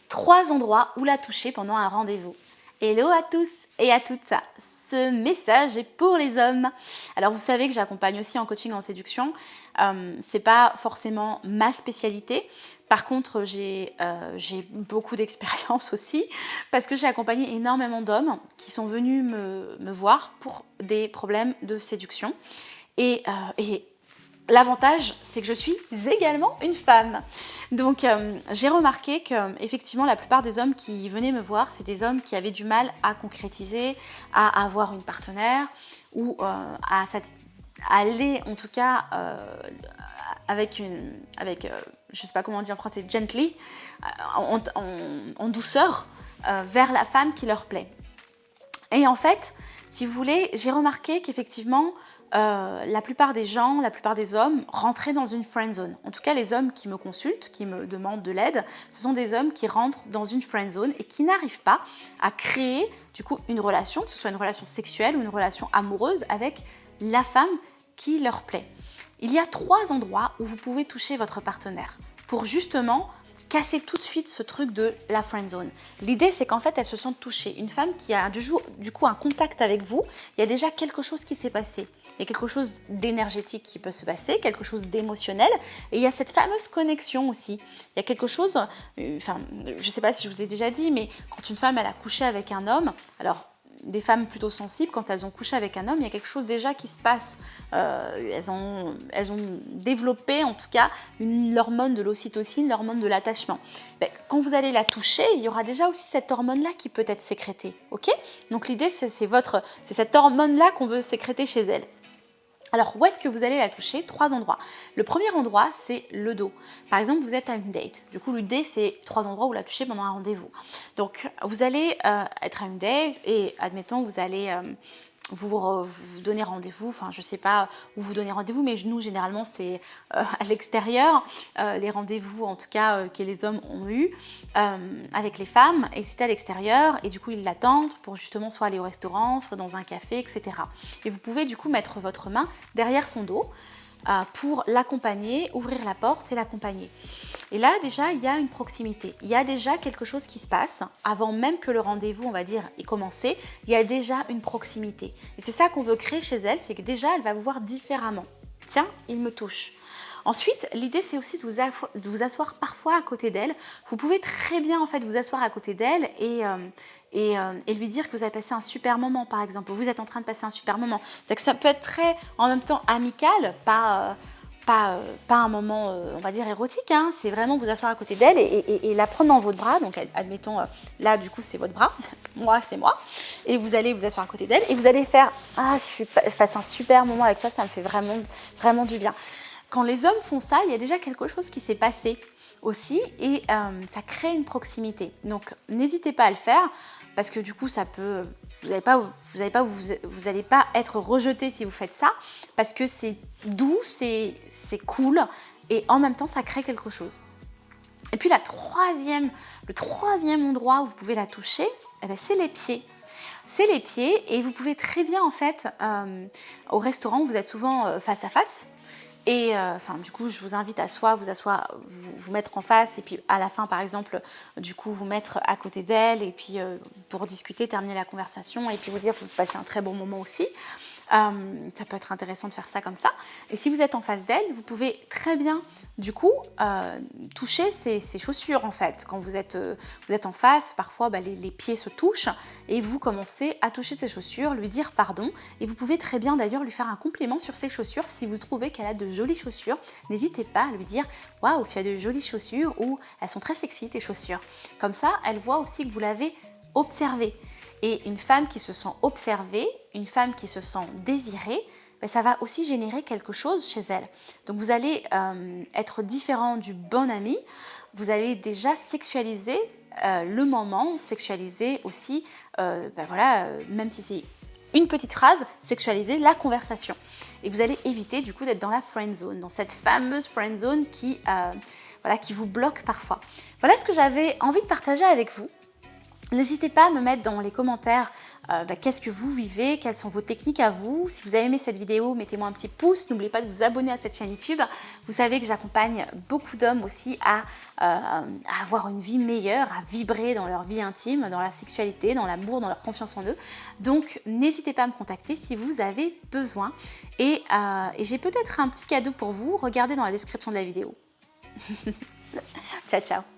3 endroits où la toucher pendant un rendez-vous. Hello à tous et à toutes, ce message est pour les hommes. Alors vous savez que j'accompagne aussi en coaching en séduction, c'est pas forcément ma spécialité. Par contre j'ai beaucoup d'expérience aussi parce que j'ai accompagné énormément d'hommes qui sont venus me voir pour des problèmes de séduction et l'avantage, c'est que je suis également une femme. Donc, j'ai remarqué que, effectivement, la plupart des hommes qui venaient me voir, c'est des hommes qui avaient du mal à concrétiser, à avoir une partenaire ou à aller, en tout cas, avec je sais pas comment on dit en français, gently, en douceur, vers la femme qui leur plaît. Et en fait, si vous voulez, j'ai remarqué qu'effectivement, la plupart des gens, la plupart des hommes rentraient dans une friend zone. En tout cas, les hommes qui me consultent, qui me demandent de l'aide, ce sont des hommes qui rentrent dans une friend zone et qui n'arrivent pas à créer du coup une relation, que ce soit une relation sexuelle ou une relation amoureuse avec la femme qui leur plaît. Il y a 3 endroits où vous pouvez toucher votre partenaire pour justement casser tout de suite ce truc de la friend zone. L'idée, c'est qu'en fait, elles se sentent touchées. Une femme qui a du coup un contact avec vous, il y a déjà quelque chose qui s'est passé. Il y a quelque chose d'énergétique qui peut se passer, quelque chose d'émotionnel. Et il y a cette fameuse connexion aussi. Il y a quelque chose, je ne sais pas si je vous ai déjà dit, mais quand une femme, elle a couché avec un homme, alors des femmes plutôt sensibles, quand elles ont couché avec un homme, il y a quelque chose déjà qui se passe. Elles ont développé en tout cas l'hormone de l'ocytocine, l'hormone de l'attachement. Quand vous allez la toucher, il y aura déjà aussi cette hormone-là qui peut être sécrétée. Okay, donc l'idée, c'est cette hormone-là qu'on veut sécréter chez elle. Alors, où est-ce que vous allez la toucher? 3 endroits. Le premier endroit, c'est le dos. Par exemple, vous êtes à une date. Du coup, l'idée, c'est 3 endroits où la toucher pendant un rendez-vous. Donc, vous allez être à une date et, admettons, vous allez vous donner rendez-vous. Enfin, je ne sais pas où vous donnez rendez-vous, mais nous, généralement, c'est à l'extérieur. Les rendez-vous, en tout cas, que les hommes ont eu avec les femmes. Et c'était à l'extérieur. Et du coup, ils l'attendent pour justement soit aller au restaurant, soit dans un café, etc. Et vous pouvez du coup mettre votre main derrière son dos pour l'accompagner, ouvrir la porte et l'accompagner. Et là, déjà, il y a une proximité. Il y a déjà quelque chose qui se passe. Avant même que le rendez-vous, on va dire, ait commencé, il y a déjà une proximité. Et c'est ça qu'on veut créer chez elle, c'est que déjà, elle va vous voir différemment. Tiens, il me touche. Ensuite, l'idée, c'est aussi de vous asseoir parfois à côté d'elle. Vous pouvez très bien, en fait, vous asseoir à côté d'elle et lui dire que vous avez passé un super moment, par exemple. Vous êtes en train de passer un super moment. C'est-à-dire que ça peut être très, en même temps, amical, pas un moment, on va dire, érotique. Hein. C'est vraiment vous asseoir à côté d'elle et la prendre dans votre bras. Donc, admettons, là, du coup, c'est votre bras. Moi, c'est moi. Et vous allez vous asseoir à côté d'elle et vous allez faire « Ah, je passe un super moment avec toi, ça me fait vraiment, vraiment du bien. » Quand les hommes font ça, il y a déjà quelque chose qui s'est passé aussi et ça crée une proximité. Donc, n'hésitez pas à le faire parce que du coup, ça peut... Vous n'allez pas être rejeté si vous faites ça parce que c'est doux, c'est cool et en même temps, ça crée quelque chose. Et puis, le troisième endroit où vous pouvez la toucher, c'est les pieds. C'est les pieds et vous pouvez très bien, en fait, au restaurant, vous êtes souvent face à face. Et du coup, je vous invite à vous mettre en face et puis à la fin, par exemple, du coup, vous mettre à côté d'elle et puis pour discuter, terminer la conversation et puis vous dire que vous passez un très bon moment aussi. Ça peut être intéressant de faire ça comme ça. Et si vous êtes en face d'elle, vous pouvez très bien, du coup, toucher ses chaussures, en fait. Quand vous êtes en face, parfois, les pieds se touchent et vous commencez à toucher ses chaussures, lui dire pardon. Et vous pouvez très bien, d'ailleurs, lui faire un compliment sur ses chaussures. Si vous trouvez qu'elle a de jolies chaussures, n'hésitez pas à lui dire « Waouh, tu as de jolies chaussures » ou « Elles sont très sexy, tes chaussures ». Comme ça, elle voit aussi que vous l'avez observée. Et une femme qui se sent observée, une femme qui se sent désirée, ça va aussi générer quelque chose chez elle. Donc vous allez être différent du bon ami, vous allez déjà sexualiser le moment, sexualiser aussi, même si c'est une petite phrase, sexualiser la conversation. Et vous allez éviter du coup d'être dans la friend zone, dans cette fameuse friend zone qui vous bloque parfois. Voilà ce que j'avais envie de partager avec vous. N'hésitez pas à me mettre dans les commentaires qu'est-ce que vous vivez, quelles sont vos techniques à vous. Si vous avez aimé cette vidéo, mettez-moi un petit pouce. N'oubliez pas de vous abonner à cette chaîne YouTube. Vous savez que j'accompagne beaucoup d'hommes aussi à avoir une vie meilleure, à vibrer dans leur vie intime, dans la sexualité, dans l'amour, dans leur confiance en eux. Donc n'hésitez pas à me contacter si vous avez besoin. Et j'ai peut-être un petit cadeau pour vous. Regardez dans la description de la vidéo. Ciao, ciao.